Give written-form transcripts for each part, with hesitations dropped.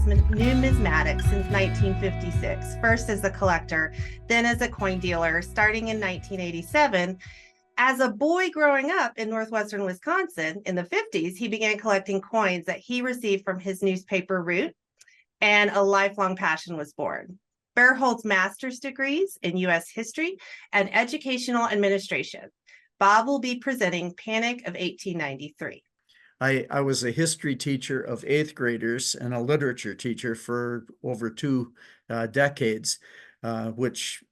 numismatic since 1956, first as a collector, then as a coin dealer, starting in 1987. As a boy growing up in northwestern Wisconsin in the 50s, he began collecting coins that he received from his newspaper route, and a lifelong passion was born. Bair holds master's degrees in U.S. history and educational administration. Bob will be presenting Panic of 1893. I was a history teacher of eighth graders and a literature teacher for over two decades, which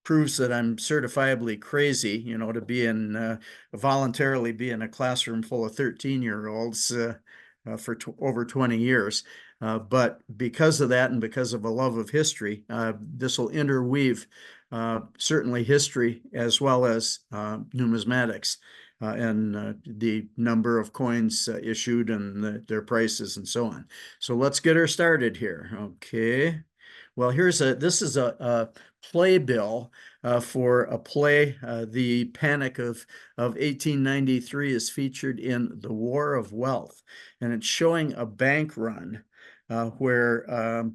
proves that I'm certifiably crazy, to be voluntarily be in a classroom full of 13-year-olds for over 20 years. But because of that and because of a love of history, this will interweave certainly history as well as numismatics. And the number of coins issued and their prices and so on. So let's get her started here. Okay. Well, this is a playbill for a play. The Panic of 1893 is featured in The War of Wealth, and it's showing a bank run where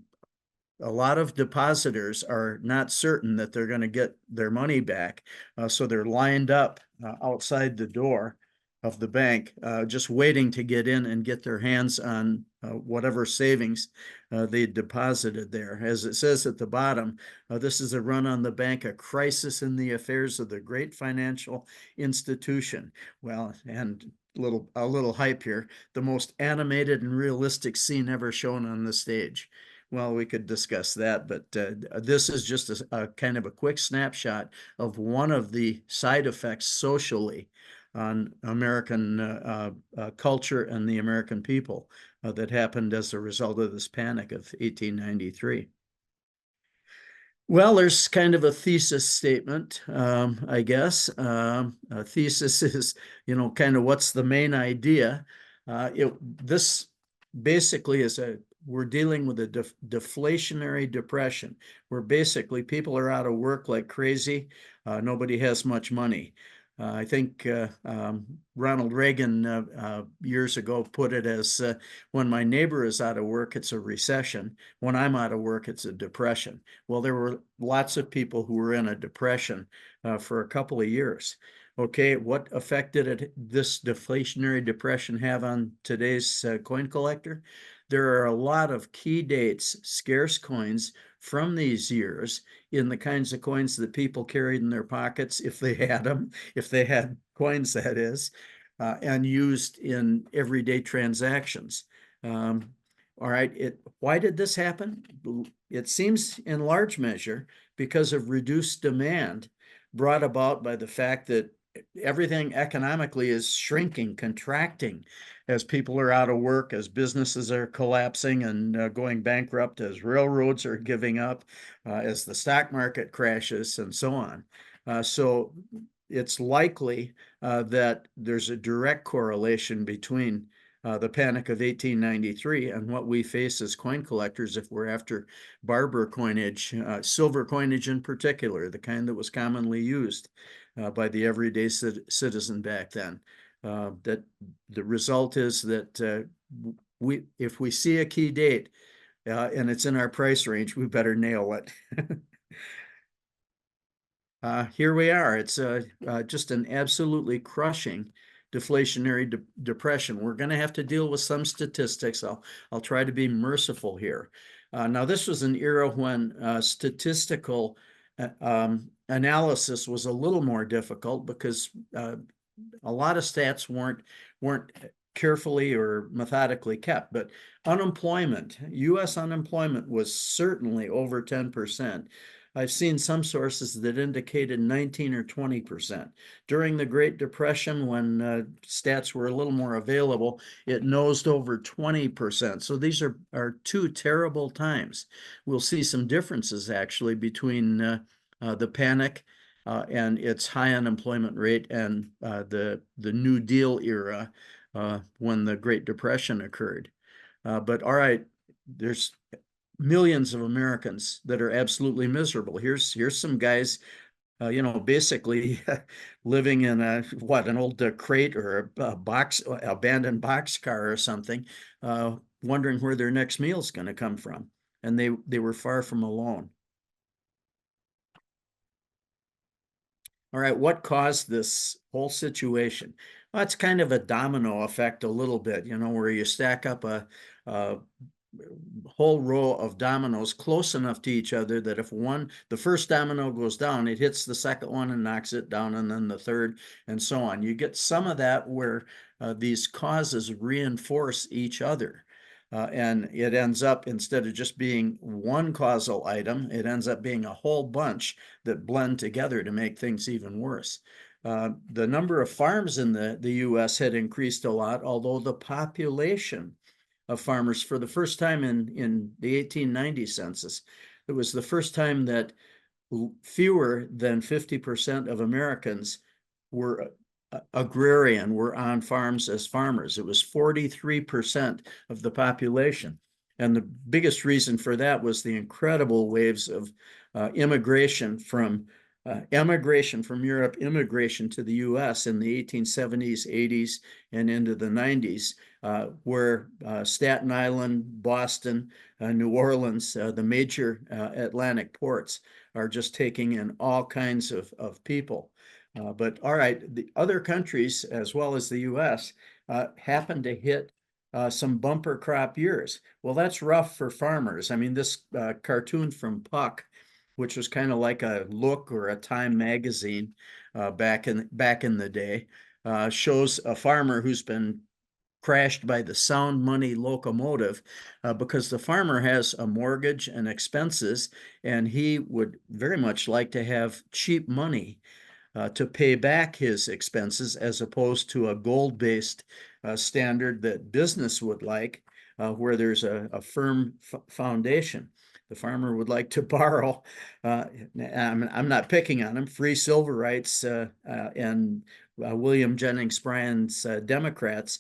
a lot of depositors are not certain that they're going to get their money back. So they're lined up outside the door of the bank, just waiting to get in and get their hands on whatever savings they deposited there. As it says at the bottom, this is a run on the bank, a crisis in the affairs of the great financial institution. Well, and a little hype here, the most animated and realistic scene ever shown on the stage. Well, we could discuss that, but this is just a kind of a quick snapshot of one of the side effects socially on American culture and the American people that happened as a result of this Panic of 1893. Well, there's kind of a thesis statement, I guess. A thesis is, kind of what's the main idea. This basically we're dealing with a deflationary depression, where basically people are out of work like crazy. Nobody has much money. I think Ronald Reagan years ago put it as when my neighbor is out of work, it's a recession. When I'm out of work, it's a depression. Well, there were lots of people who were in a depression for a couple of years. Okay, what effect did this deflationary depression have on today's coin collector? There are a lot of key dates, scarce coins from these years in the kinds of coins that people carried in their pockets if they had them, if they had coins, that is, and used in everyday transactions. All right, why did this happen? It seems in large measure because of reduced demand brought about by the fact that everything economically is shrinking, contracting, as people are out of work, as businesses are collapsing and going bankrupt, as railroads are giving up, as the stock market crashes, and so on. So it's likely that there's a direct correlation between the Panic of 1893 and what we face as coin collectors if we're after barber coinage, silver coinage in particular, the kind that was commonly used by the everyday citizen back then. That the result is that if we see a key date and it's in our price range, we better nail it. Here we are. It's just an absolutely crushing deflationary depression. We're going to have to deal with some statistics. I'll try to be merciful here. Now, this was an era when statistical analysis was a little more difficult because a lot of stats weren't carefully or methodically kept. But unemployment, U.S. unemployment was certainly over 10%. I've seen some sources that indicated 19 or 20%. During the Great Depression, when stats were a little more available, it nosed over 20%. So these are two terrible times. We'll see some differences actually between the Panic and its high unemployment rate and the New Deal era when the Great Depression occurred. But all right, there's millions of Americans that are absolutely miserable. Here's some guys, basically living in an old crate or a abandoned boxcar or something, wondering where their next meal is going to come from, and they were far from alone. All right, what caused this whole situation? Well, it's kind of a domino effect a little bit, where you stack up a whole row of dominoes close enough to each other that if the first domino goes down, it hits the second one and knocks it down, and then the third, and so on. You get some of that where these causes reinforce each other. And it ends up, instead of just being one causal item, it ends up being a whole bunch that blend together to make things even worse. The number of farms in the US had increased a lot, although the population of farmers, for the first time in the 1890 census, it was the first time that fewer than 50% of Americans were agrarian, were on farms as farmers. It was 43% of the population. And the biggest reason for that was the incredible waves of immigration from Europe, immigration to the US in the 1870s, 80s, and into the 90s, where Staten Island, Boston, New Orleans, the major Atlantic ports, are just taking in all kinds of people. But all right, the other countries, as well as the US, happen to hit some bumper crop years. Well, that's rough for farmers. I mean, this cartoon from Puck, which was kind of like a Look or a Time magazine back in the day, shows a farmer who's been crashed by the Sound Money locomotive because the farmer has a mortgage and expenses, and he would very much like to have cheap money to pay back his expenses, as opposed to a gold-based standard that business would like, where there's a firm foundation. The farmer would like to borrow. I'm not picking on him. Free silver rights and William Jennings Bryan's Democrats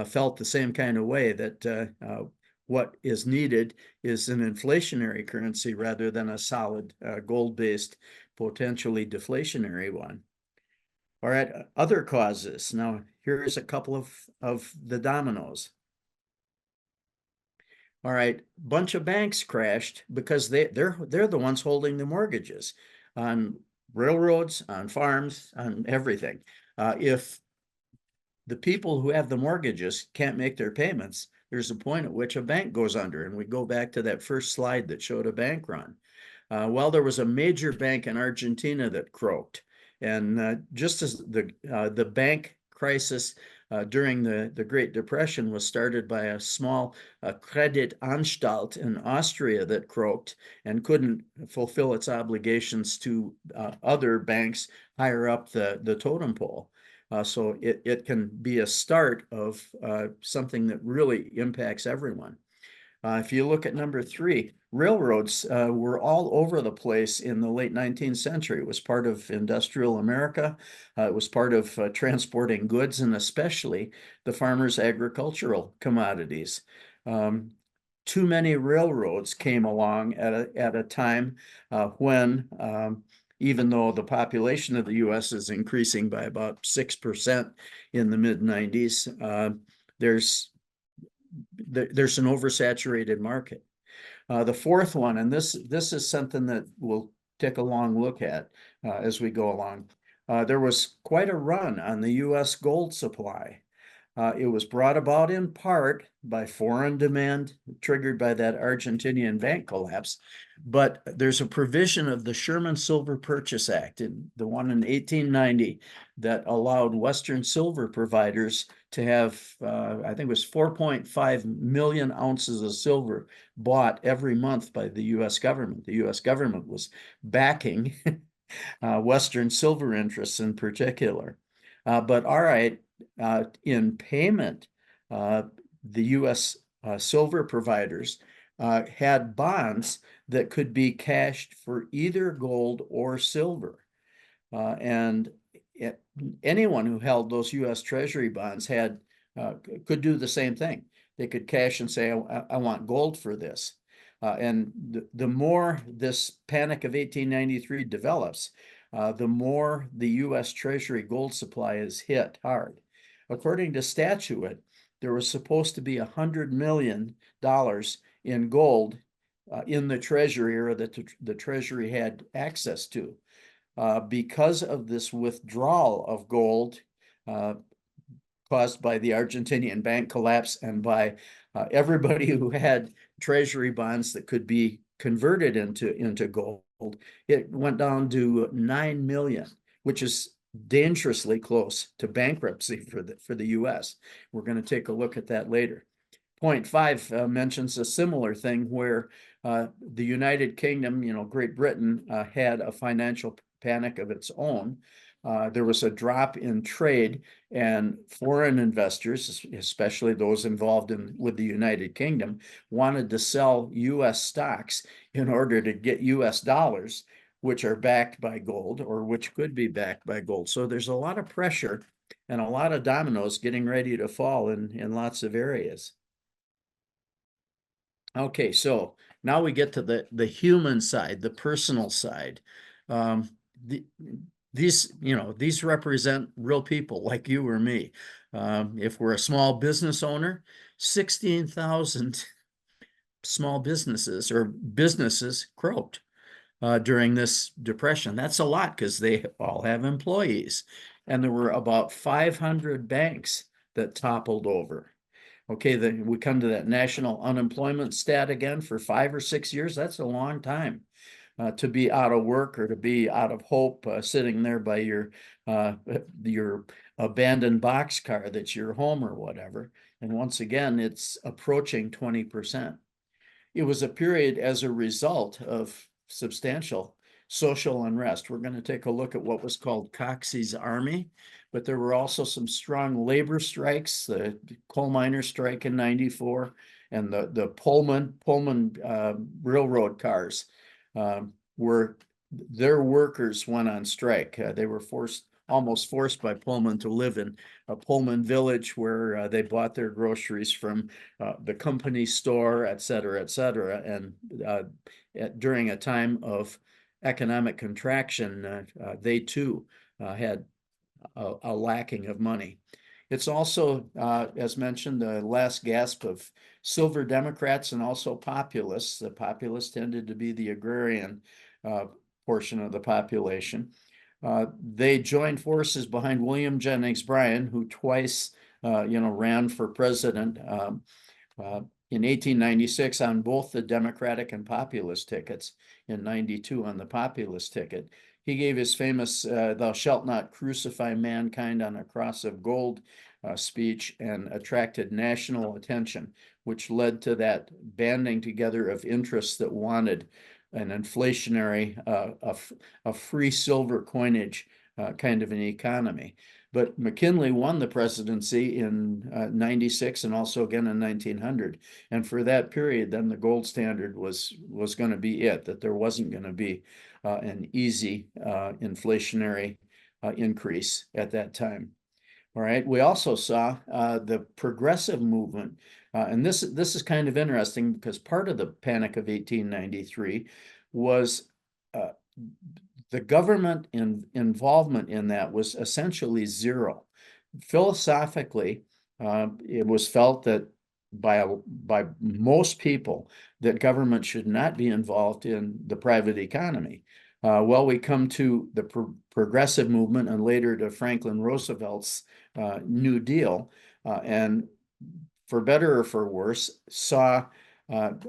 felt the same kind of way, that what is needed is an inflationary currency rather than a solid gold-based, potentially deflationary one. All right, other causes. Now, here's a couple of the dominoes. All right, bunch of banks crashed because they're the ones holding the mortgages on railroads, on farms, on everything. If the people who have the mortgages can't make their payments, there's a point at which a bank goes under. And we go back to that first slide that showed a bank run. Well, there was a major bank in Argentina that croaked. And just as the bank crisis during the Great Depression was started by a small Kreditanstalt in Austria that croaked and couldn't fulfill its obligations to other banks higher up the totem pole. So it can be a start of something that really impacts everyone. If you look at number 3, railroads were all over the place in the late 19th century. It was part of industrial America. It was part of transporting goods, and especially the farmers' agricultural commodities. Too many railroads came along at a time when, even though the population of the US is increasing by about 6% in the mid-90s, there's an oversaturated market. The fourth one, and this is something that we'll take a long look at as we go along. There was quite a run on the US gold supply. It was brought about in part by foreign demand triggered by that Argentinian bank collapse. But there's a provision of the Sherman Silver Purchase Act, the one in 1890, that allowed Western silver providers to have, I think it was 4.5 million ounces of silver bought every month by the US government. The US government was backing Western silver interests in particular. But all right, in payment, the US silver providers had bonds that could be cashed for either gold or silver. And anyone who held those US Treasury bonds could do the same thing. They could cash and say, I want gold for this. And the more this panic of 1893 develops, the more the US Treasury gold supply is hit hard. According to statute, there was supposed to be $100 million in gold in the treasury, or that the treasury had access to. Because of this withdrawal of gold caused by the Argentinian bank collapse and by everybody who had treasury bonds that could be converted into gold, it went down to 9 million, which is dangerously close to bankruptcy for the US. We're going to take a look at that later. Point 5 mentions a similar thing where the United Kingdom, Great Britain, had a financial panic of its own. There was a drop in trade, and foreign investors, especially those involved with the United Kingdom, wanted to sell US stocks in order to get US dollars, which are backed by gold, or which could be backed by gold. So there's a lot of pressure and a lot of dominoes getting ready to fall in lots of areas. Okay, so now we get to the human side, the personal side. These represent real people like you or me. If we're a small business owner, 16,000 small businesses or businesses croaked during this depression. That's a lot because they all have employees. And there were about 500 banks that toppled over. Okay, then we come to that national unemployment stat again for 5 or 6 years. That's a long time to be out of work or to be out of hope, sitting there by your abandoned boxcar that's your home or whatever. And once again, it's approaching 20%. It was a period as a result of substantial social unrest. We're going to take a look at what was called Coxey's Army, but there were also some strong labor strikes, the coal miners' strike in '94, and the Pullman railroad cars, where their workers went on strike. They were almost forced by Pullman to live in a Pullman village where they bought their groceries from the company store, et cetera, et cetera. And during a time of economic contraction, they too had a lacking of money. It's also, as mentioned, the last gasp of silver Democrats and also populists. The populists tended to be the agrarian portion of the population. They joined forces behind William Jennings Bryan, who twice, ran for president in 1896 on both the Democratic and populist tickets, in '92 on the populist ticket. He gave his famous "Thou shalt not crucify mankind on a cross of gold" speech, and attracted national attention, which led to that banding together of interests that wanted an inflationary, a free silver coinage kind of an economy. But McKinley won the presidency in '96 and also again in 1900. And for that period, then the gold standard was going to be it, that there wasn't going to be an easy inflationary increase at that time. All right. We also saw the progressive movement. And this is kind of interesting because part of the Panic of 1893 was the government involvement in that was essentially zero. Philosophically, it was felt that by most people that government should not be involved in the private economy. Well, we come to the progressive movement and later to Franklin Roosevelt's New Deal, and for better or for worse, saw, to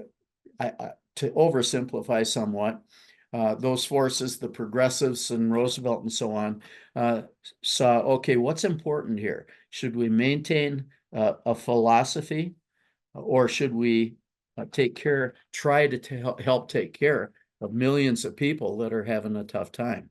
oversimplify somewhat, those forces, the progressives and Roosevelt and so on, saw, okay, what's important here? Should we maintain a philosophy, or should we try to help take care of millions of people that are having a tough time?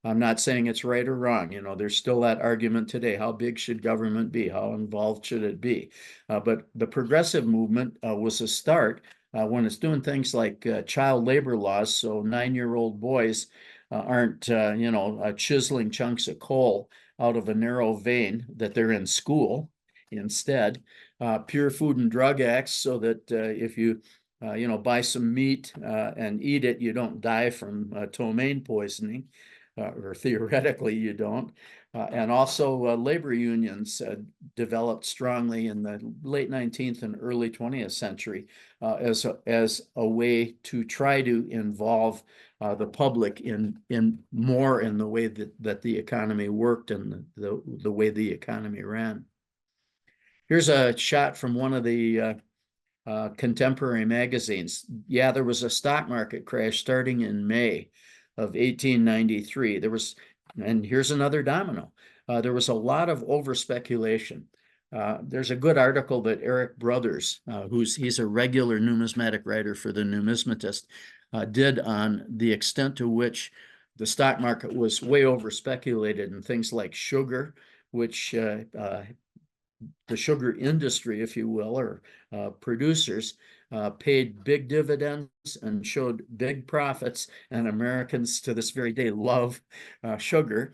I'm not saying it's right or wrong. There's still that argument today. How big should government be? How involved should it be? But the progressive movement was a start when it's doing things like child labor laws. So 9-year-old boys aren't, chiseling chunks of coal out of a narrow vein that they're in school. Instead, Pure Food and Drug Acts, so that if you buy some meat and eat it, you don't die from ptomaine poisoning. or theoretically you don't. And also labor unions developed strongly in the late 19th and early 20th century as a way to try to involve the public in more in the way that the economy worked and the way the economy ran. Here's a shot from one of the contemporary magazines. Yeah, there was a stock market crash starting in May of 1893. And here's another domino. There was a lot of over speculation. There's a good article that Eric Brothers, he's a regular numismatic writer for the Numismatist, did on the extent to which the stock market was way over speculated in things like sugar, which the sugar industry, if you will, or producers, paid big dividends and showed big profits, and Americans to this very day love sugar.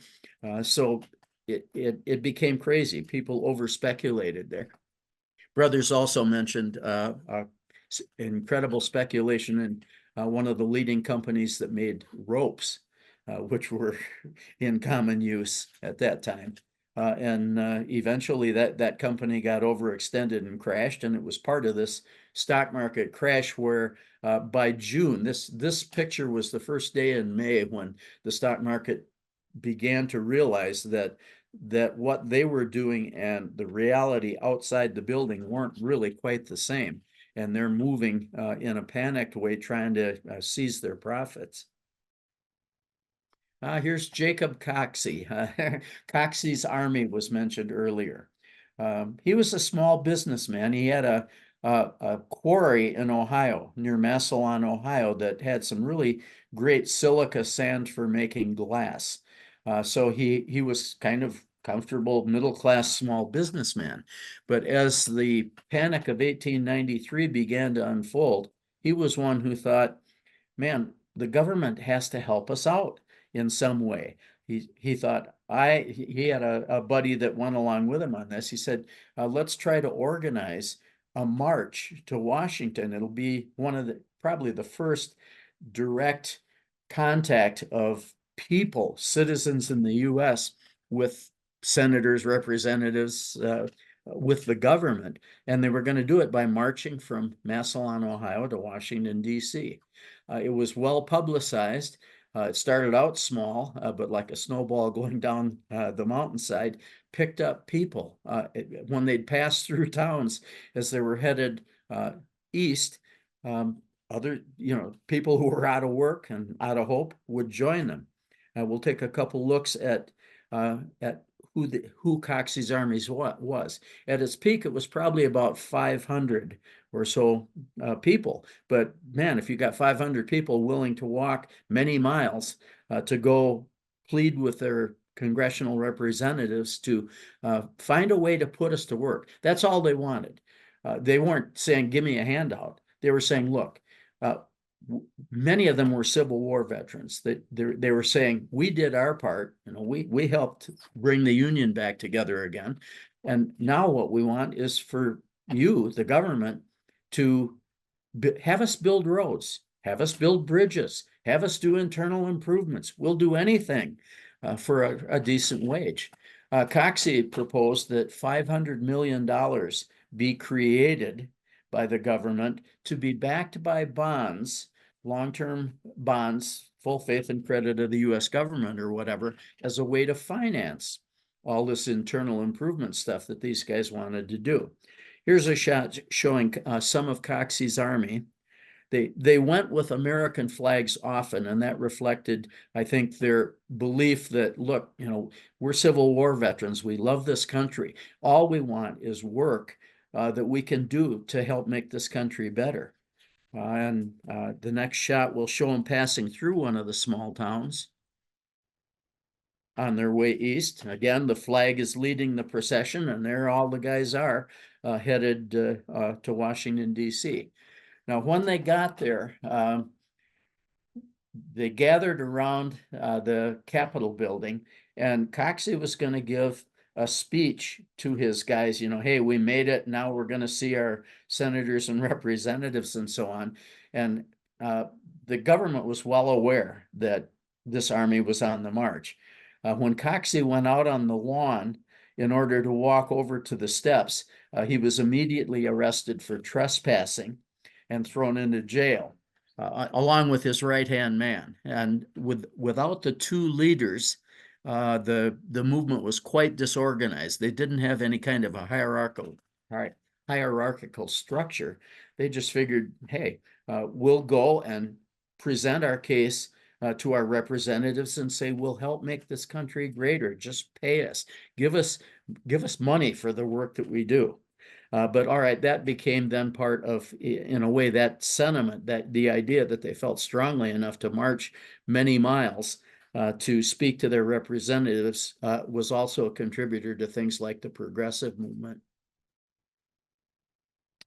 So it became crazy. People over speculated there. Brothers also mentioned incredible speculation in one of the leading companies that made ropes, which were in common use at that time. And eventually that company got overextended and crashed, and it was part of this stock market crash where by June, this picture was the first day in May when the stock market began to realize that what they were doing and the reality outside the building weren't really quite the same. And they're moving in a panicked way, trying to seize their profits. Here's Jacob Coxey. Coxey's army was mentioned earlier. He was a small businessman. He had a quarry in Ohio, near Massillon, Ohio, that had some really great silica sand for making glass. So he was kind of comfortable, middle-class small businessman. But as the Panic of 1893 began to unfold, he was one who thought, man, the government has to help us out in some way. He thought, he had a buddy that went along with him on this. He said, let's try to organize a march to Washington. It'll be probably the first direct contact of people, citizens in the US with senators, representatives, with the government. And they were going to do it by marching from Massillon, Ohio to Washington, D.C. It was well publicized. It started out small, but like a snowball going down the mountainside, picked up people. When they'd pass through towns as they were headed east, other people who were out of work and out of hope would join them. We'll take a couple looks at who Coxey's armies was. At its peak, it was probably about 500 or so people. But man, if you got 500 people willing to walk many miles to go plead with their congressional representatives to find a way to put us to work, that's all they wanted. They weren't saying, give me a handout. They were saying, look, many of them were Civil War veterans. They were saying, we did our part. We helped bring the Union back together again. And now what we want is for you, the government, to have us build roads, have us build bridges, have us do internal improvements. We'll do anything for a decent wage. Coxey proposed that $500 million be created by the government to be backed by bonds, long-term bonds, full faith and credit of the US government or whatever, as a way to finance all this internal improvement stuff that these guys wanted to do. Here's a shot showing some of Coxey's army. They went with American flags often, and that reflected, I think, their belief that, look, we're Civil War veterans. We love this country. All we want is work that we can do to help make this country better. And the next shot will show them passing through one of the small towns on their way east. Again, the flag is leading the procession, and there all the guys are headed to Washington, D.C. Now, when they got there, they gathered around the Capitol building, and Coxey was going to give a speech to his guys, hey, we made it. Now we're going to see our senators and representatives and so on. And the government was well aware that this army was on the march. When Coxey went out on the lawn in order to walk over to the steps, he was immediately arrested for trespassing and thrown into jail, along with his right-hand man. And without the two leaders, the movement was quite disorganized. They didn't have any kind of a hierarchical structure. They just figured, hey, we'll go and present our case to our representatives and say, we'll help make this country greater. Just pay us, give us money for the work that we do. But all right, that became then part of, in a way, that sentiment, that the idea that they felt strongly enough to march many miles to speak to their representatives was also a contributor to things like the progressive movement.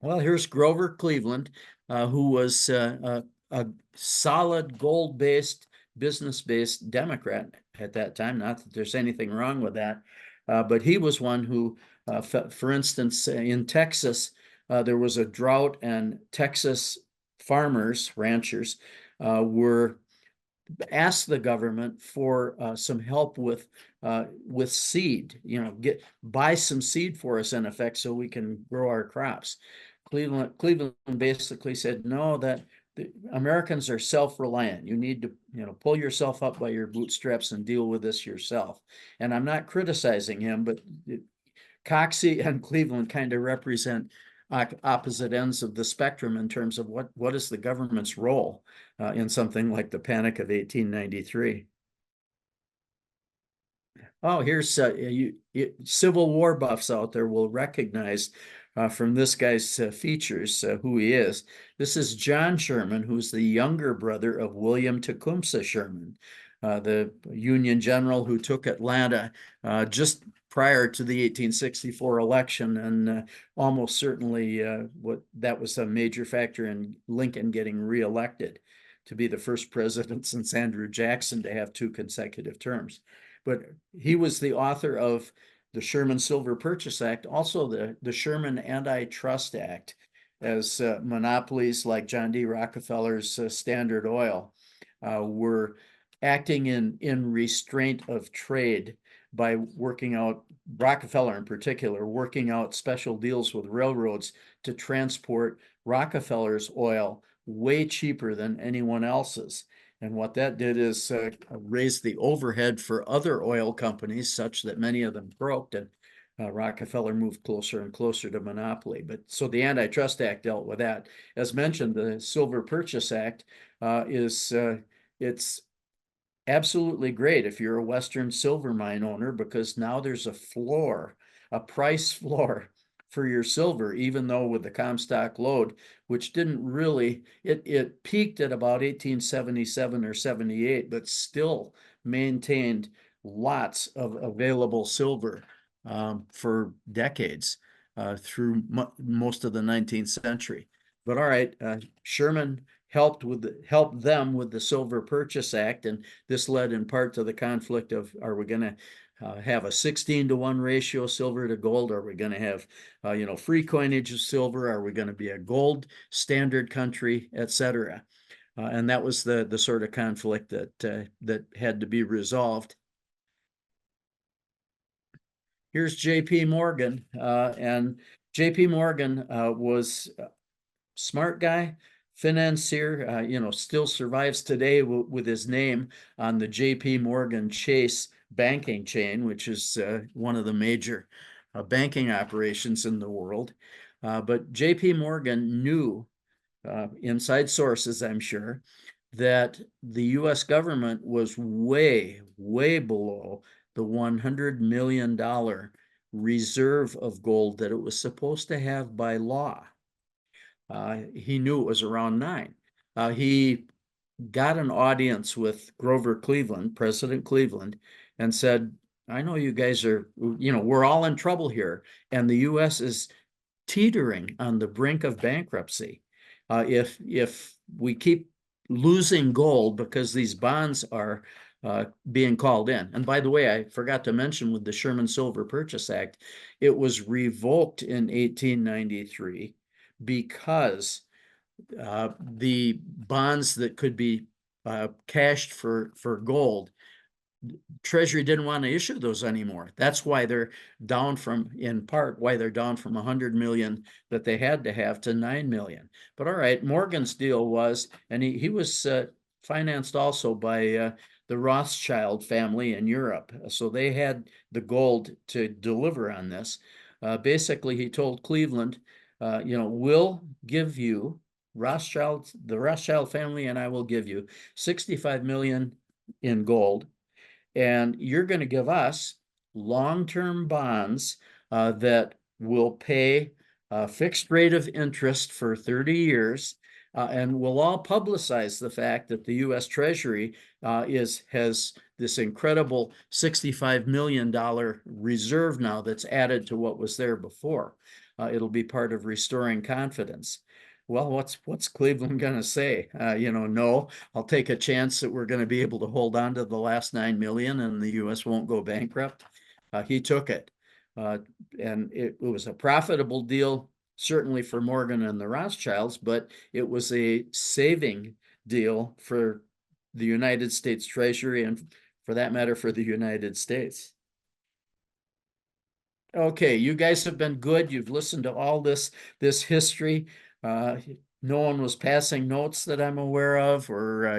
Well, here's Grover Cleveland, who was a solid gold-based, business-based Democrat at that time. Not that there's anything wrong with that, but he was one who, for instance, in Texas, there was a drought, and Texas farmers, ranchers, were asked the government for some help with seed. Buy some seed for us, in effect, so we can grow our crops. Cleveland basically said, no, that the Americans are self-reliant. You need to, pull yourself up by your bootstraps and deal with this yourself. And I'm not criticizing him, but Coxey and Cleveland kind of represent opposite ends of the spectrum in terms of what is the government's role in something like the Panic of 1893. Oh, here's Civil War buffs out there will recognize from this guy's features who he is. This is John Sherman, who's the younger brother of William Tecumseh Sherman, the Union general who took Atlanta just prior to the 1864 election, and almost certainly that was a major factor in Lincoln getting reelected to be the first president since Andrew Jackson to have 2 consecutive terms. But he was the author of the Sherman Silver Purchase Act, also the Sherman Antitrust Act, as monopolies like John D. Rockefeller's Standard Oil were acting in restraint of trade by working out, Rockefeller in particular, working out special deals with railroads to transport Rockefeller's oil way cheaper than anyone else's. And what that did is raise the overhead for other oil companies such that many of them broke, and Rockefeller moved closer and closer to monopoly. But so the Antitrust Act dealt with that. As mentioned, the Silver Purchase Act it's absolutely great if you're a Western silver mine owner, because now there's a floor, a price floor for your silver, even though with the Comstock lode, which didn't really, it peaked at about 1877 or 78, but still maintained lots of available silver for decades through most of the 19th century. But all right, Sherman helped them with the Silver Purchase Act, and this led in part to the conflict of, are we going to have a 16-to-1 ratio silver to gold? Are we going to have free coinage of silver? Are we going to be a gold standard country, etc.? And that was the sort of conflict that had to be resolved. Here's J.P. Morgan, and J.P. Morgan was a smart guy, financier, still survives today with his name on the J.P. Morgan Chase banking chain, which is one of the major banking operations in the world. But J.P. Morgan knew, inside sources, I'm sure, that the U.S. government was way, way below the $100 million reserve of gold that it was supposed to have by law. He knew it was around 9. He got an audience with Grover Cleveland, President Cleveland, and said, I know you guys are, we're all in trouble here, and the U.S. is teetering on the brink of bankruptcy. If we keep losing gold because these bonds are being called in. And by the way, I forgot to mention with the Sherman Silver Purchase Act, it was revoked in 1893 because the bonds that could be cashed for gold. Treasury didn't want to issue those anymore. That's why they're down from, in part, why they're down from 100 million that they had to have to 9 million. But all right, Morgan's deal was, and he was financed also by the Rothschild family in Europe. So they had the gold to deliver on this. Basically, he told Cleveland, we'll give you the Rothschild family, and I will give you 65 million in gold, and you're going to give us long-term bonds that will pay a fixed rate of interest for 30 years. And we'll all publicize the fact that the U.S. Treasury has this incredible $65 million reserve now that's added to what was there before. It'll be part of restoring confidence. Well, what's Cleveland going to say? No, I'll take a chance that we're going to be able to hold on to the last 9 million and the U.S. won't go bankrupt. He took it. And it was a profitable deal, certainly for Morgan and the Rothschilds, but it was a saving deal for the United States Treasury and, for that matter, for the United States. Okay, you guys have been good. You've listened to all this history. No one was passing notes that I'm aware of, or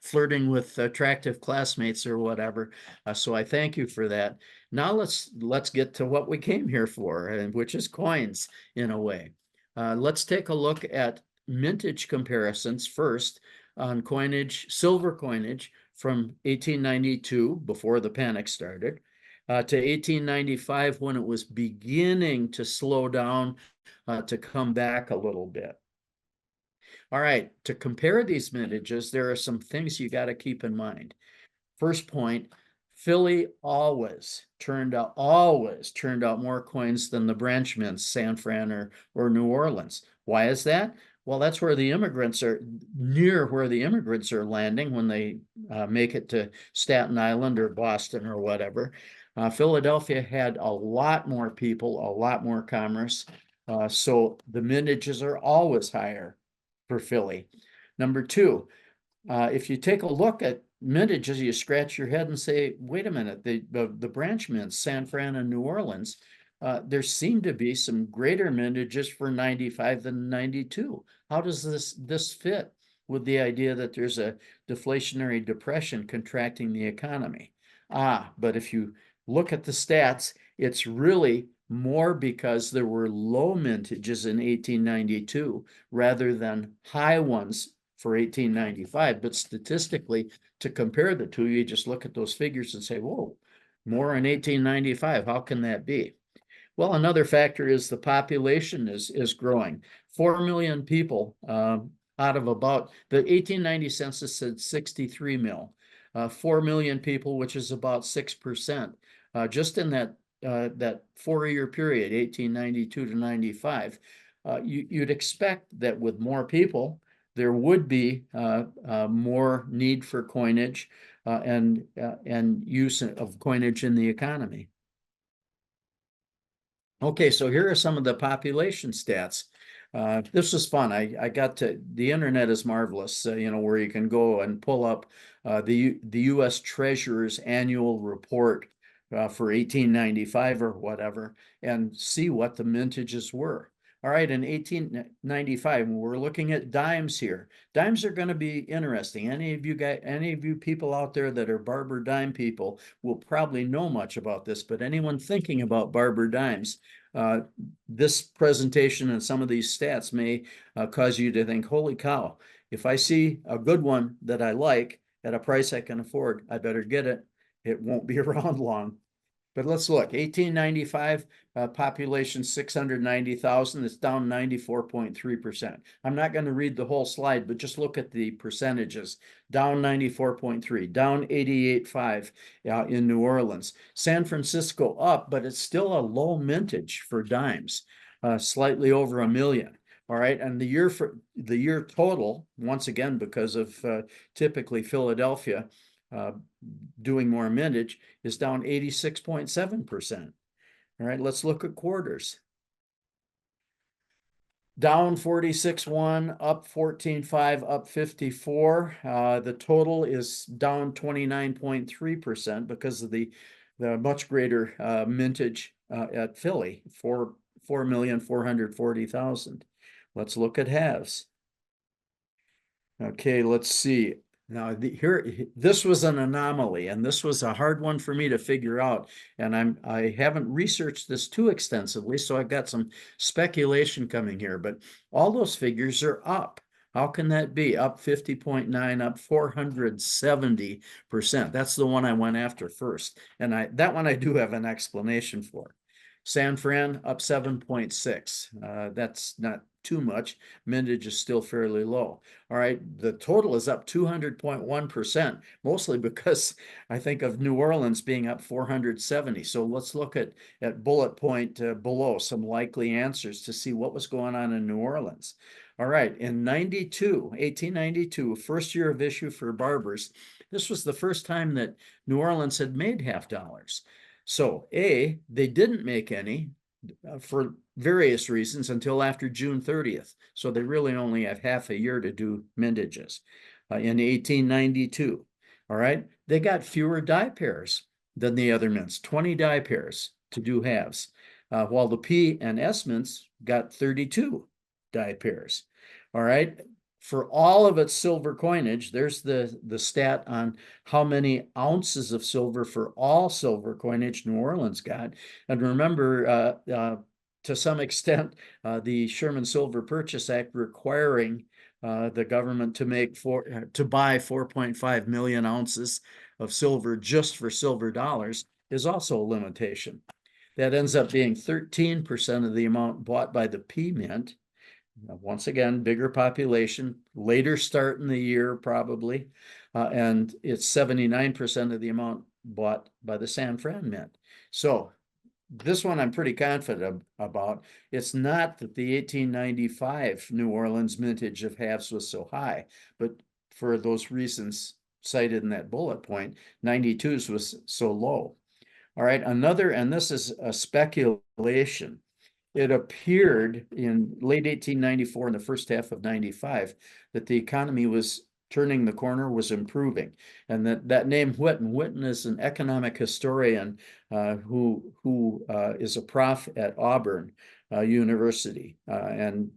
flirting with attractive classmates or whatever. So I thank you for that. Now let's get to what we came here for, and which is coins in a way. Let's take a look at mintage comparisons first on coinage, silver coinage from 1892, before the panic started, to 1895, when it was beginning to slow down, to come back a little bit. All right, to compare these mintages, there are some things you got to keep in mind. First point, Philly always turned out more coins than the branch mints, San Fran or New Orleans. Why is that? Well, that's where the immigrants are, near where the immigrants are landing when they make it to Staten Island or Boston or whatever. Philadelphia had a lot more people, a lot more commerce. So the mintages are always higher for Philly. Number two, if you take a look at mintages, you scratch your head and say, wait a minute, the branch mints, San Fran and New Orleans, there seem to be some greater mintages for 95 than 92. How does this fit with the idea that there's a deflationary depression contracting the economy? But if you look at the stats, it's really more because there were low mintages in 1892 rather than high ones for 1895. But statistically, to compare the two, you just look at those figures and say, whoa, more in 1895. How can that be? Well, another factor is the population is growing. 4 million people out of about, the 1890 census said 63 mil. 4 million people, which is about 6%. Just in that 4-year period, 1892 to 95, you'd expect that with more people, there would be more need for coinage and use of coinage in the economy. Okay, so here are some of the population stats. This was fun. I got to, the internet is marvelous, where you can go and pull up the U.S. Treasurer's annual report for 1895 or whatever, and see what the mintages were. All right, in 1895, we're looking at dimes here. Dimes are going to be interesting. Any of you people out there that are barber dime people will probably know much about this, but anyone thinking about barber dimes, this presentation and some of these stats may cause you to think, holy cow, if I see a good one that I like at a price I can afford, I better get it. It won't be around long. But let's look, 1895, population 690,000, it's down 94.3%. I'm not going to read the whole slide, but just look at the percentages. Down 94.3, down 88.5 in New Orleans. San Francisco up, but it's still a low mintage for dimes, slightly over 1 million. All right, and the year total, once again, because of typically Philadelphia, doing more mintage, is down 86.7%. All right, let's look at quarters. Down 46.1, up 14.5, up 54. The total is down 29.3% because of the much greater mintage at Philly, 4,440,000. Let's look at halves. Okay, let's see. Now this was an anomaly, and this was a hard one for me to figure out. And I haven't researched this too extensively, so I've got some speculation coming here. But all those figures are up. How can that be? Up 50.9, up 470%. That's the one I went after first. And that one I do have an explanation for. San Fran up 7.6. That's not too much. Mintage is still fairly low. All right, the total is up 200.1%, mostly because I think of New Orleans being up 470. So let's look at bullet point below some likely answers to see what was going on in New Orleans. All right, in 1892, first year of issue for barbers, this was the first time that New Orleans had made half dollars. So they didn't make any for various reasons until after June 30th. So they really only have half a year to do mintages in 1892. All right. They got fewer die pairs than the other mints, 20 die pairs to do halves, while the P and S mints got 32 die pairs. All right. For all of its silver coinage, there's the stat on how many ounces of silver for all silver coinage New Orleans got. And remember, to some extent, the Sherman Silver Purchase Act requiring the government to buy 4.5 million ounces of silver just for silver dollars is also a limitation. That ends up being 13% of the amount bought by the P Mint. Once again, bigger population, later start in the year probably, and it's 79% of the amount bought by the San Fran Mint. So this one I'm pretty confident about. It's not that the 1895 New Orleans mintage of halves was so high, but for those reasons cited in that bullet point, 92's was so low. All right, another, and this is a speculation. It appeared in late 1894 and the first half of 95 that the economy was turning the corner, was improving. And that name Whitten is an economic historian who is a prof at Auburn University. And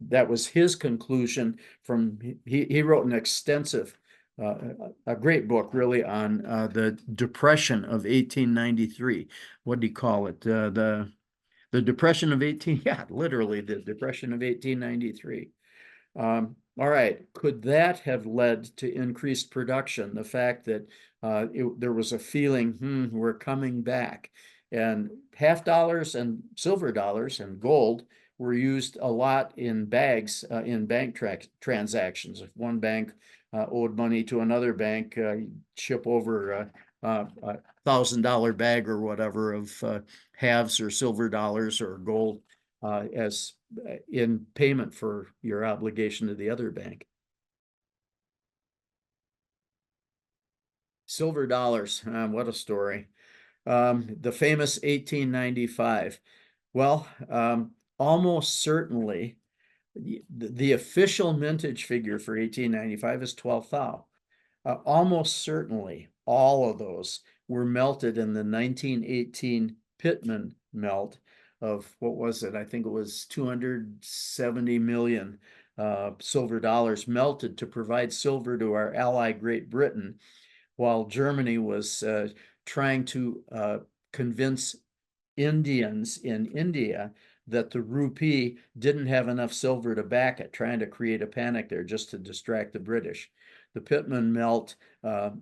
that was his conclusion from, he wrote an extensive, a great book really on the Depression of 1893. What do you call it? The Depression of literally the Depression of 1893. All right, could that have led to increased production? The fact that there was a feeling, we're coming back. And half dollars and silver dollars and gold were used a lot in bags in bank transactions. If one bank owed money to another bank, ship over $1,000 bag or whatever of halves or silver dollars or gold as in payment for your obligation to the other bank. Silver dollars, what a story. The famous 1895. Well, almost certainly the official mintage figure for 1895 is 12 thou. Almost certainly all of those were melted in the 1918 Pittman melt of, what was it? I think it was 270 million silver dollars melted to provide silver to our ally Great Britain, while Germany was trying to convince Indians in India that the rupee didn't have enough silver to back it, trying to create a panic there just to distract the British. The Pittman melt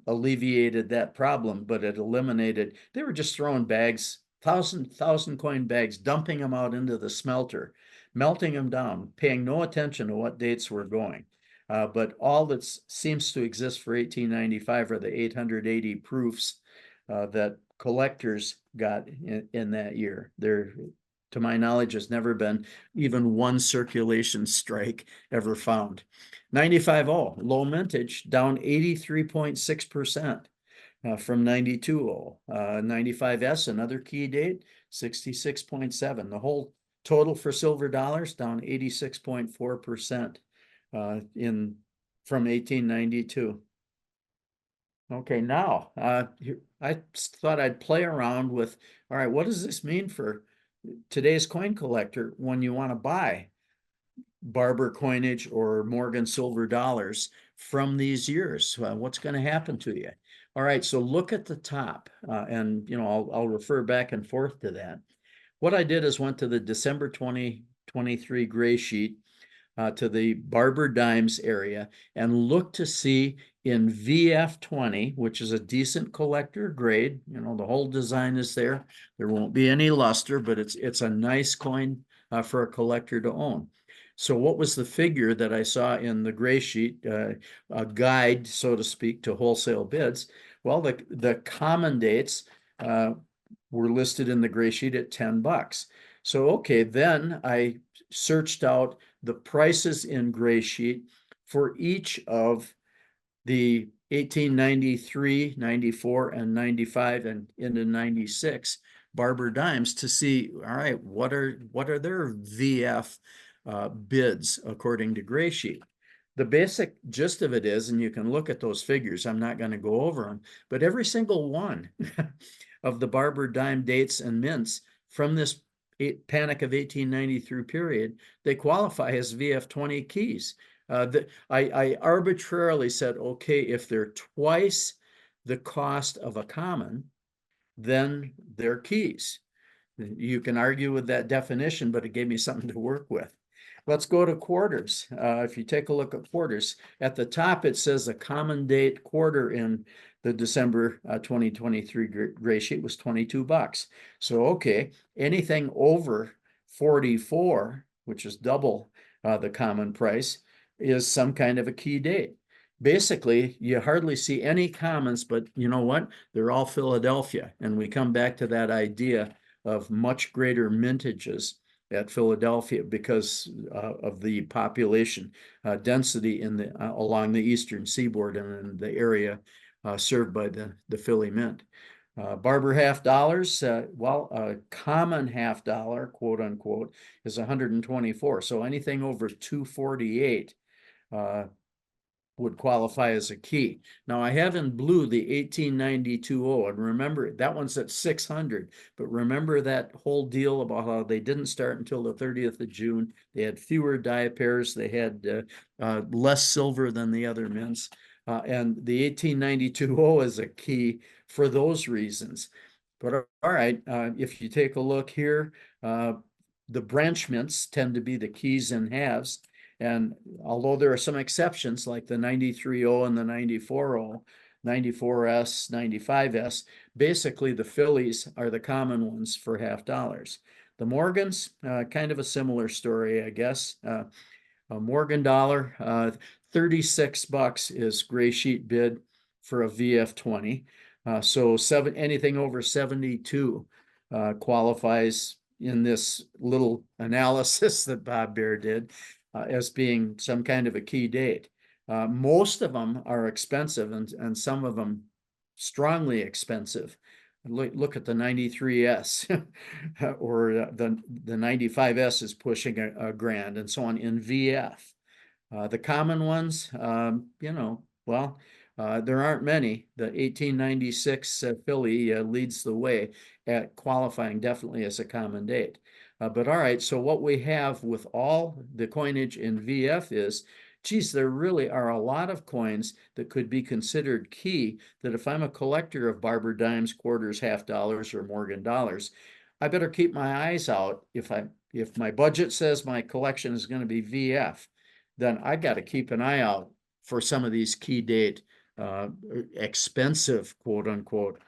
alleviated that problem, but it eliminated, they were just throwing bags, thousand coin bags, dumping them out into the smelter, melting them down, paying no attention to what dates were going. But all that seems to exist for 1895 are the 880 proofs that collectors got in that year. There, to my knowledge, has never been even one circulation strike ever found. 95.0, low mintage, down 83.6% from 92.0. 95S, another key date, 66.7. The whole Total for silver dollars down 86.4% in from 1892. Okay, now I thought I'd play around with, all right, what does this mean for today's coin collector when you want to buy Barber coinage or Morgan silver dollars from these years? What's going to happen to you? All right, so look at the top, and I'll refer back and forth to that. What I did is went to the December 2023 gray sheet, to the Barber Dimes area, and look to see in VF20, which is a decent collector grade. The whole design is there. There won't be any luster, but it's a nice coin for a collector to own. So what was the figure that I saw in the gray sheet, a guide, so to speak, to wholesale bids? Well, the common dates were listed in the gray sheet at $10. So, okay, then I searched out the prices in gray sheet for each of the 1893, 94, and 95, and into 96 Barber Dimes to see, all right, what are their VF bids according to gray sheet. The basic gist of it is, and you can look at those figures, I'm not going to go over them, but every single one of the Barber Dime dates and mints from this Panic of 1890 through period, they qualify as VF20 keys. I arbitrarily said, okay, if they're twice the cost of a common, then they're keys. You can argue with that definition, but it gave me something to work with. Let's go to quarters. If you take a look at quarters, at the top it says a common date quarter in the December 2023 gray sheet was $22. So, okay, anything over 44, which is double the common price, is some kind of a key date. Basically, you hardly see any commons, but you know what? They're all Philadelphia. And we come back to that idea of much greater mintages at Philadelphia because of the population density in the along the eastern seaboard and in the area served by the Philly Mint. Barber half dollars, well, a common half dollar, quote unquote, is 124. So anything over 248 would qualify as a key. Now I have in blue the 1892 and remember that one's at 600, but remember that whole deal about how they didn't start until the 30th of June. They had fewer die pairs, they had less silver than the other mints, and the 1892 is a key for those reasons. But all right, if you take a look here, the branch mints tend to be the keys and halves. And although there are some exceptions like the 93.0 and the 94.0, 94S, 95S, basically the Phillies are the common ones for half dollars. The Morgans, kind of a similar story, I guess. A Morgan dollar, $36 is gray sheet bid for a VF20. So anything over 72 qualifies in this little analysis that Bob Bair did. As being some kind of a key date. Most of them are expensive and some of them strongly expensive. Look at the 93S or the 95S is pushing a grand and so on in VF. The common ones, well, there aren't many. The 1896 Philly leads the way at qualifying definitely as a common date. But all right, so what we have with all the coinage in VF is, geez, there really are a lot of coins that could be considered key that if I'm a collector of Barber dimes, quarters, half dollars, or Morgan dollars, I better keep my eyes out. If my budget says my collection is going to be VF, then I got to keep an eye out for some of these key date expensive, quote unquote,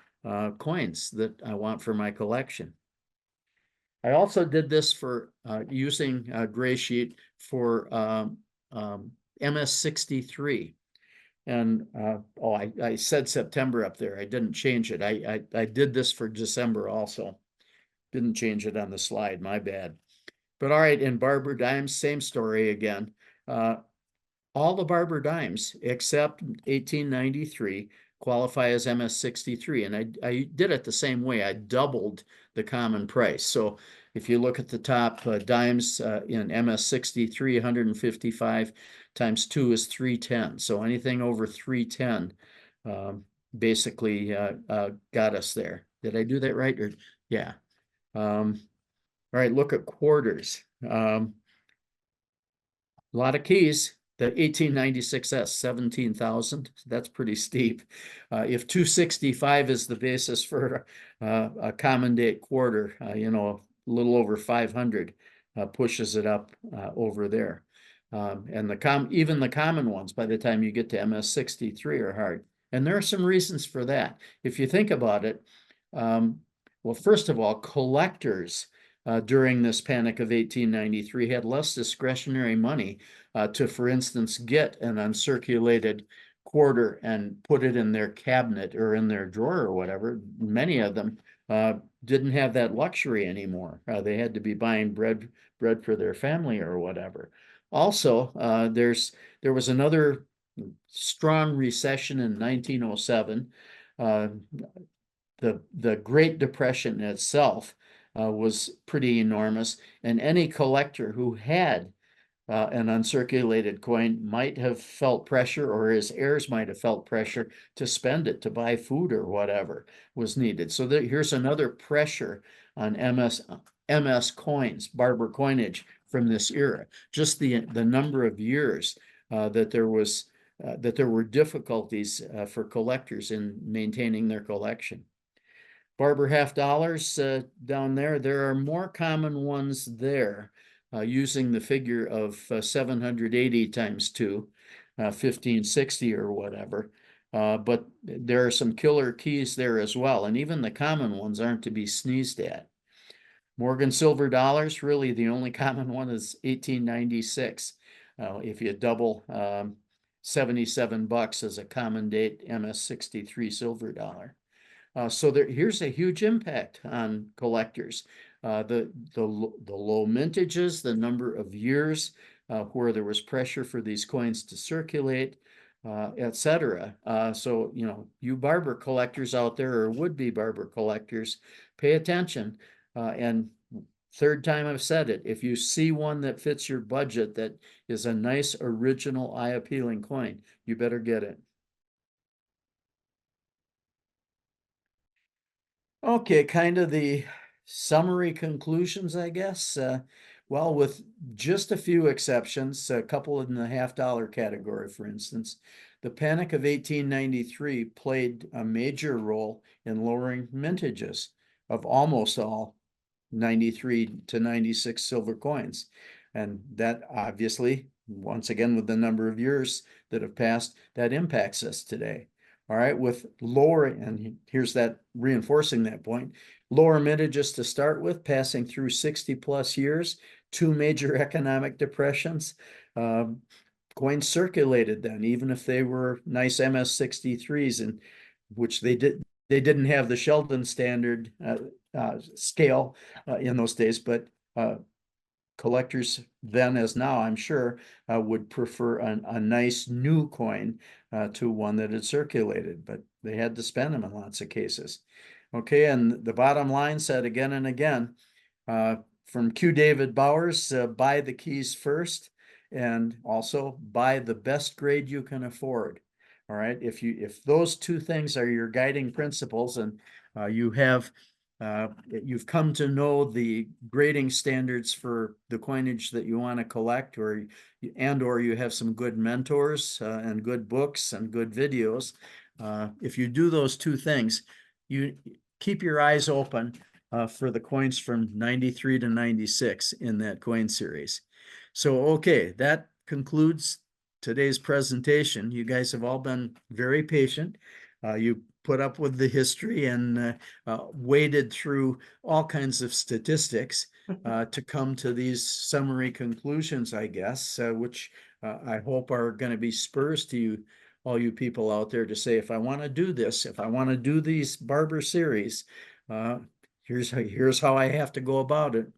coins that I want for my collection. I also did this for using a gray sheet for MS63. And I said September up there. I didn't change it. I did this for December also. Didn't change it on the slide, my bad. But all right, in Barber dimes, same story again. All the Barber dimes except 1893 qualify as MS63. And I did it the same way. I doubled the common price. So If you look at the top dimes in MS63, 155 times 2 is 310. So anything over 310 basically got us there. Did I do that right? Or yeah. All right, look at quarters. A lot of keys. The 1896S, 17,000. That's pretty steep. If 265 is the basis for a common date quarter, you know, a little over 500 pushes it up over there. And even the common ones, by the time you get to MS63, are hard. And there are some reasons for that. If you think about it, well, first of all, collectors during this panic of 1893 had less discretionary money to, for instance, get an uncirculated quarter and put it in their cabinet or in their drawer or whatever. Many of them didn't have that luxury anymore. They had to be buying bread for their family or whatever. Also, there was another strong recession in 1907. The Great Depression itself was pretty enormous, and any collector who had an uncirculated coin might have felt pressure, or his heirs might have felt pressure to spend it to buy food or whatever was needed. So here's another pressure on MS coins, barber coinage from this era. Just the number of years that there were difficulties for collectors in maintaining their collection. Barber half dollars down there. There are more common ones there using the figure of 780 times 2, 1560 or whatever. But there are some killer keys there as well. And even the common ones aren't to be sneezed at. Morgan silver dollars, really the only common one is 1896. If you double 77 bucks as a common date MS63 silver dollar. So here's a huge impact on collectors. The low mintages, the number of years where there was pressure for these coins to circulate, etc. So, you know, you barber collectors out there or would-be barber collectors, pay attention. And third time I've said it, if you see one that fits your budget that is a nice, original, eye-appealing coin, you better get it. Okay, kind of the summary conclusions, I guess. Well, with just a few exceptions, a couple in the half-dollar category, for instance, the Panic of 1893 played a major role in lowering mintages of almost all 93 to 96 silver coins. And that obviously, once again, with the number of years that have passed, that impacts us today. All right, with lower, and here's that reinforcing that point, lower mintages to start with, passing through 60 plus years, 2 major economic depressions, coins circulated then, even if they were nice MS63s, and which they didn't have the Sheldon standard scale in those days, but collectors then as now, I'm sure, would prefer a nice new coin to one that had circulated, but they had to spend them in lots of cases. Okay, and the bottom line said again and again, from Q. David Bowers, buy the keys first, and also buy the best grade you can afford. All right, if those two things are your guiding principles, and you've come to know the grading standards for the coinage that you want to collect, or you have some good mentors and good books and good videos. If you do those two things, you keep your eyes open for the coins from 93 to 96 in that coin series. So, okay, that concludes today's presentation. You guys have all been very patient. You put up with the history and waded through all kinds of statistics to come to these summary conclusions, I guess, which I hope are going to be spurs to you, all you people out there, to say, if I want to do this, if I want to do these barber series, here's how I have to go about it.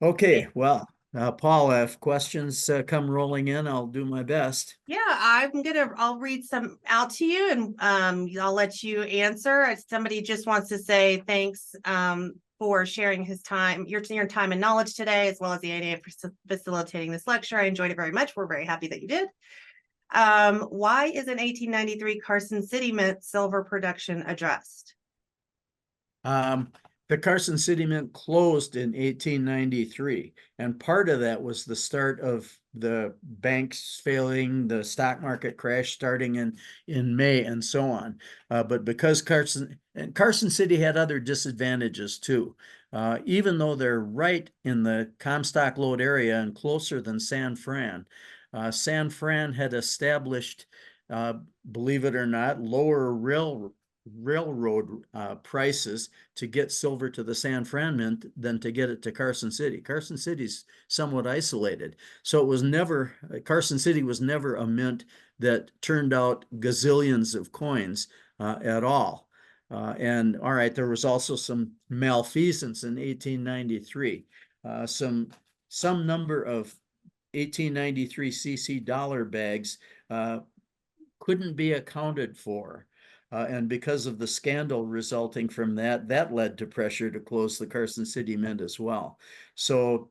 Okay, well, Paul, if questions come rolling in, I'll do my best. Yeah, I'll read some out to you, and I'll let you answer. If somebody just wants to say thanks for sharing his time, your time and knowledge today, as well as the ANA for facilitating this lecture. I enjoyed it very much. We're very happy that you did. Why is an 1893 Carson City Mint silver production addressed? The Carson City Mint closed in 1893, and part of that was the start of the banks failing, the stock market crash starting in May, and so on. But because Carson City had other disadvantages too. Even though they're right in the Comstock Lode area and closer than San Fran, San Fran had established, believe it or not, lower railroad prices to get silver to the San Fran Mint than to get it to Carson City. Carson City's somewhat isolated. So it was never, Carson City was never a mint that turned out gazillions of coins at all. And all right, there was also some malfeasance in 1893. Some number of 1893 CC dollar bags couldn't be accounted for. And because of the scandal resulting from that, that led to pressure to close the Carson City Mint as well. So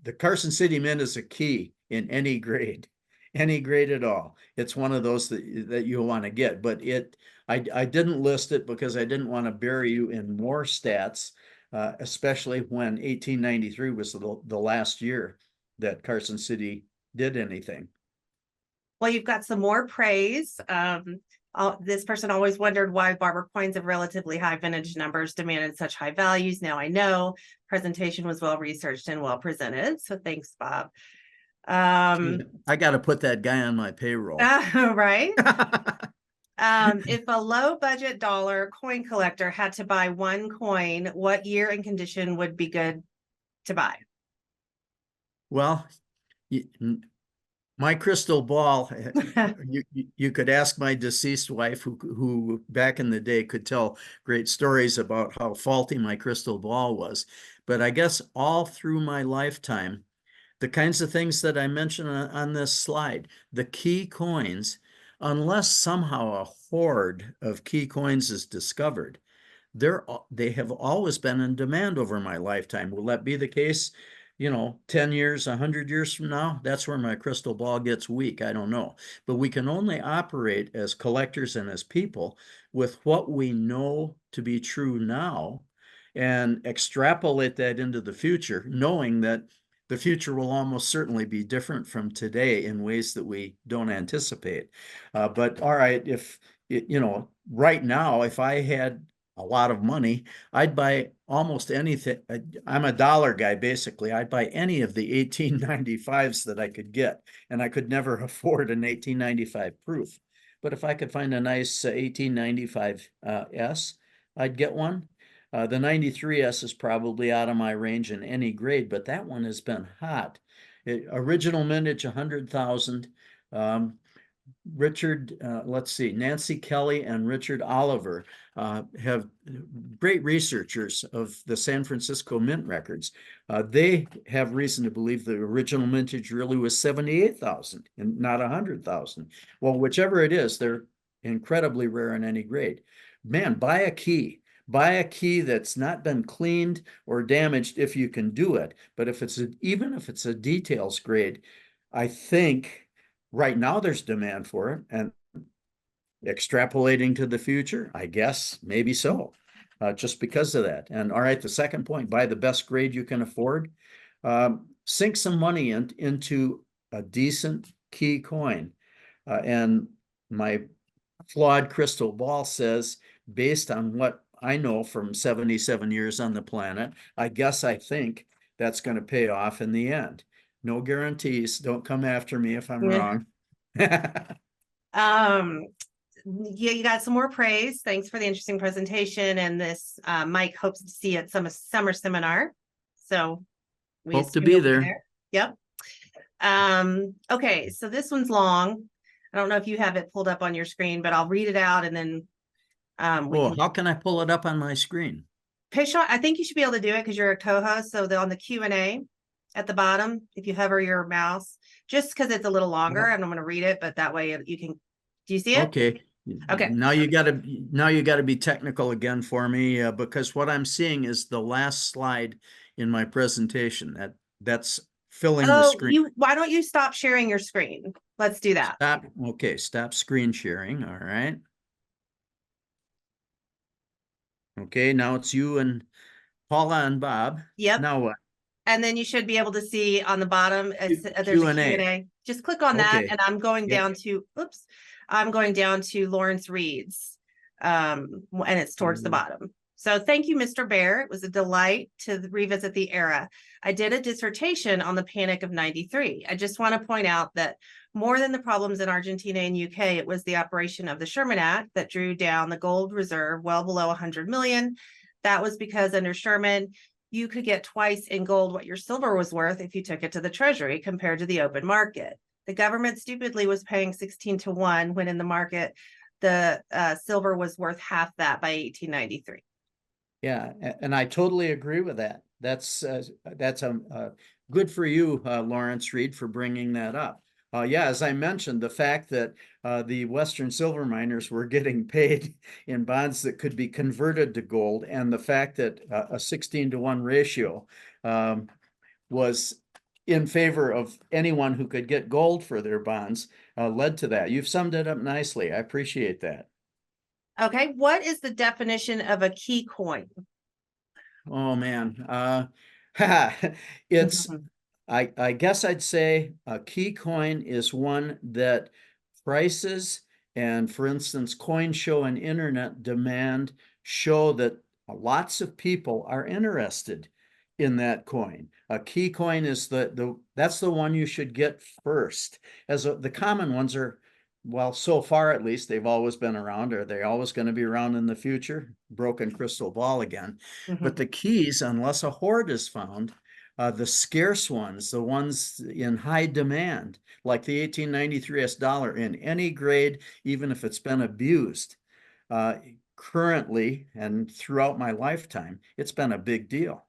the Carson City Mint is a key in any grade at all. It's one of those that you want to get, but I didn't list it because I didn't want to bury you in more stats, especially when 1893 was the last year that Carson City did anything. Well, you've got some more praise. This person always wondered why barber coins of relatively high vintage numbers demanded such high values. Now I know. Presentation was well researched and well presented. So thanks, Bob. I got to put that guy on my payroll. Right. If a low budget dollar coin collector had to buy one coin, what year and condition would be good to buy? Well, my crystal ball, you could ask my deceased wife, who back in the day could tell great stories about how faulty my crystal ball was. But I guess all through my lifetime, the kinds of things that I mentioned on this slide, the key coins, unless somehow a hoard of key coins is discovered, they have always been in demand over my lifetime. Will that be the case, 10 years, 100 years from now? That's where my crystal ball gets weak. I don't know. But we can only operate as collectors and as people with what we know to be true now and extrapolate that into the future, knowing that the future will almost certainly be different from today in ways that we don't anticipate. But all right, if, right now, if I had a lot of money, I'd buy almost anything. I'm a dollar guy, basically. I'd buy any of the 1895s that I could get, and I could never afford an 1895 proof. But if I could find a nice 1895 S, I'd get one. The 93S is probably out of my range in any grade, but that one has been hot. Original mintage, 100,000. Let's see, Nancy Kelly and Richard Oliver have great researchers of the San Francisco Mint records. They have reason to believe the original mintage really was 78,000 and not 100,000. Well, whichever it is, they're incredibly rare in any grade. Man, buy a key. Buy a key that's not been cleaned or damaged if you can do it. But even if it's a details grade, I think right now there's demand for it, and extrapolating to the future, I guess maybe so, just because of that. And all right, the second point, buy the best grade you can afford. Sink some money into a decent key coin. And my flawed crystal ball says, based on what I know from 77 years on the planet, I think that's going to pay off in the end. No guarantees. Don't come after me if I'm wrong. Yeah, you got some more praise. Thanks for the interesting presentation. And this Mike hopes to see you at some summer seminar. So we hope to be there. Yep. Okay, so this one's long. I don't know if you have it pulled up on your screen, but I'll read it out and then how can I pull it up on my screen? I think you should be able to do it because you're a co-host. So on the Q&A at the bottom, if you hover your mouse, just because it's a little longer, I'm going to read it, but that way you can. Do you see it? Okay. Okay. Now you gotta be technical again for me, because what I'm seeing is the last slide in my presentation. That's filling the Oh, screen. why don't you stop sharing your screen? Let's do that. Stop. Okay, stop screen sharing. All right. Okay, now it's you and Paula and Bob. Yep. Now what? And then you should be able to see on the bottom, there's a Q and A. Q&A. Just click on that, Okay. and I'm going Yep. down to, oops, I'm going down to Lawrence Reed's, and it's towards the bottom. So thank you, Mr. Bair. It was a delight to revisit the era. I did a dissertation on the Panic of '93. I just want to point out that more than the problems in Argentina and UK, it was the operation of the Sherman Act that drew down the gold reserve well below 100 million. That was because under Sherman, you could get twice in gold what your silver was worth if you took it to the treasury compared to the open market. The government stupidly was paying 16 to 1 when in the market, the silver was worth half that by 1893. Yeah, and I totally agree with that. That's good for you, Lawrence Reed, for bringing that up. Yeah, as I mentioned, the fact that the Western silver miners were getting paid in bonds that could be converted to gold, and the fact that a 16 to 1 ratio was in favor of anyone who could get gold for their bonds led to that. You've summed it up nicely. I appreciate that. Okay, what is the definition of a key coin? Oh man, it's I guess I'd say a key coin is one that prices and, for instance, coin show and internet demand show that lots of people are interested in that coin. A key coin is that's the one you should get first. The common ones are, well, so far at least, they've always been around. Are they always going to be around in the future? Broken crystal ball again. But the keys, unless a hoard is found, the scarce ones, the ones in high demand, like the 1893 S dollar in any grade, even if it's been abused, currently and throughout my lifetime, it's been a big deal.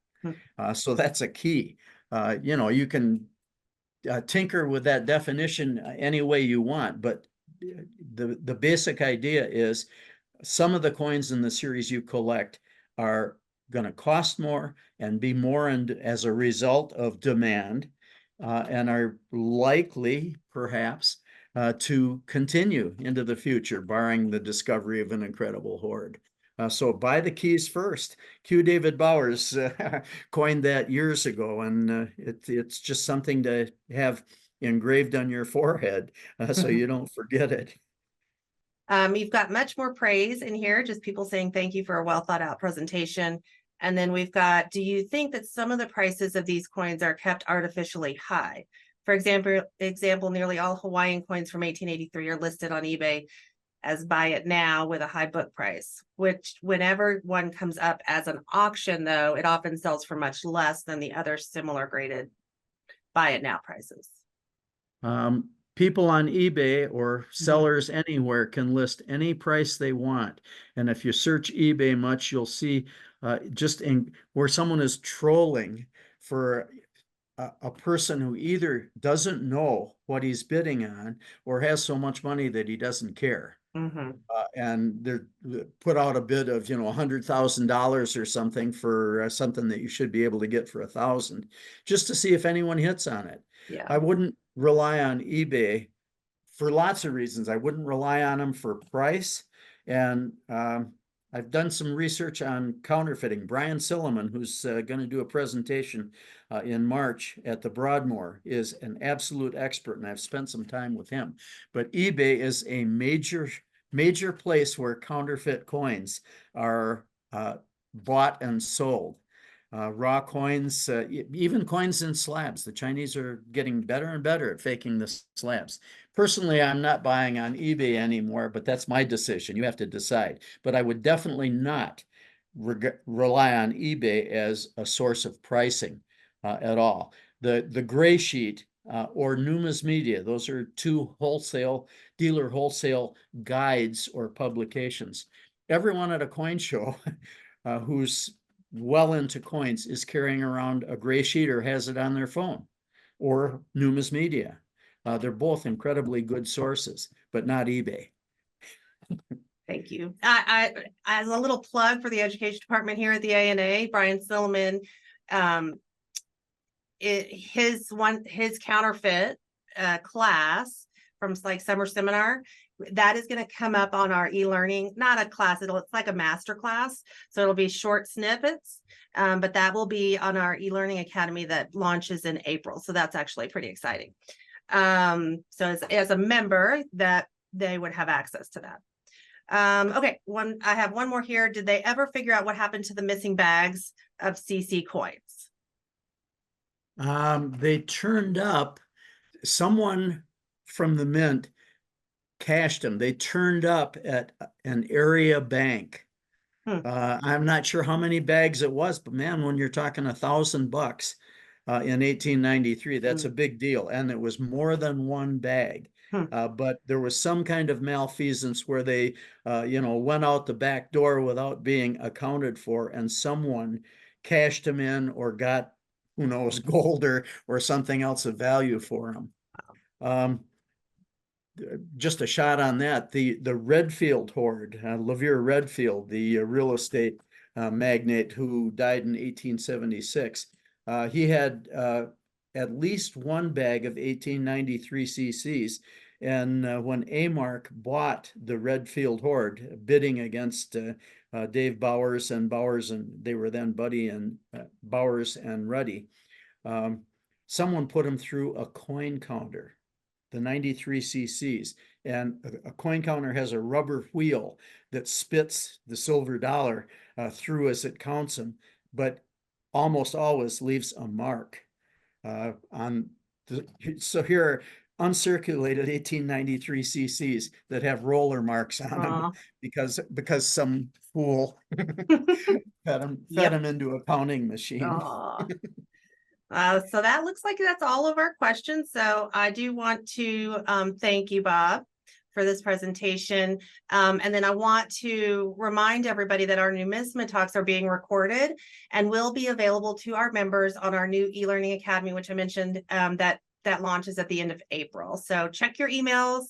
So that's a key. You can tinker with that definition any way you want, but the basic idea is some of the coins in the series you collect are going to cost more and be more as a result of demand, and are likely, perhaps, to continue into the future, barring the discovery of an incredible hoard. So buy the keys first. Q. David Bowers coined that years ago, and it's just something to have engraved on your forehead so you don't forget it. You've got much more praise in here, just people saying thank you for a well thought out presentation. And then we've got, do you think that some of the prices of these coins are kept artificially high? For example, nearly all Hawaiian coins from 1883 are listed on eBay as buy it now with a high book price, which whenever one comes up as an auction, though, it often sells for much less than the other similar graded buy it now prices. People on eBay or sellers anywhere can list any price they want. And if you search eBay much, you'll see just where someone is trolling for a person who either doesn't know what he's bidding on or has so much money that he doesn't care. And they're put out a bid of, $100,000 or something for something that you should be able to get for 1,000, just to see if anyone hits on it. Yeah. I wouldn't rely on eBay for lots of reasons. I wouldn't rely on them for price. And I've done some research on counterfeiting. Brian Silliman, who's going to do a presentation in March at the Broadmoor, is an absolute expert, and I've spent some time with him. But eBay is a major place where counterfeit coins are bought and sold. Raw coins, even coins in slabs. The Chinese are getting better and better at faking the slabs. Personally, I'm not buying on eBay anymore, but that's my decision. You have to decide. But I would definitely not rely on eBay as a source of pricing at all. The gray sheet or Numismedia, those are two dealer wholesale guides or publications. Everyone at a coin show who's well into coins is carrying around a gray sheet or has it on their phone, or Numismedia. They're both incredibly good sources, but not eBay. Thank you. As a little plug for the education department here at the ANA, Brian Silliman, his counterfeit class from like summer seminar, that is going to come up on our e-learning, not a class, it's like a master class. So it'll be short snippets, but that will be on our e-learning academy that launches in April. So that's actually pretty exciting. So as a member, that they would have access to that. Okay, I have one more here. Did they ever figure out what happened to the missing bags of CC coins? They turned up, someone from the mint cashed them. They turned up at an area bank. I'm not sure how many bags it was, but man, when you're talking $1,000 in 1893, that's a big deal. And it was more than one bag. But there was some kind of malfeasance where they, went out the back door without being accounted for, and someone cashed them in or got, who knows, gold or something else of value for them. Just a shot on that. The Redfield hoard, Levere Redfield, the real estate magnate who died in 1876, he had at least one bag of 1893 cc's. And when Amark bought the Redfield hoard, bidding against Dave Bowers, and they were then Buddy and Bowers and Ruddy, someone put him through a coin counter, the 93 cc's, and a coin counter has a rubber wheel that spits the silver dollar through as it counts them, but almost always leaves a mark on so here are uncirculated 1893 cc's that have roller marks on them because some fool fed them into a counting machine. So that looks like that's all of our questions. So I do want to thank you, Bob, for this presentation. And then I want to remind everybody that our NumismaTalks are being recorded and will be available to our members on our new e-learning academy, which I mentioned that launches at the end of April. So check your emails.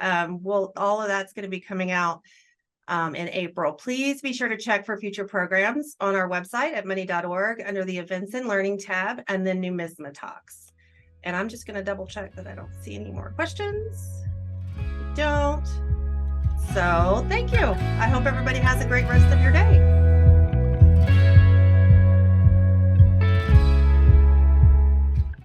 All of that's going to be coming out in April. Please be sure to check for future programs on our website at money.org under the Events and Learning tab, and then NumismaTalks. And I'm just going to double check that I don't see any more questions. I don't. So thank you. I hope everybody has a great rest of your day.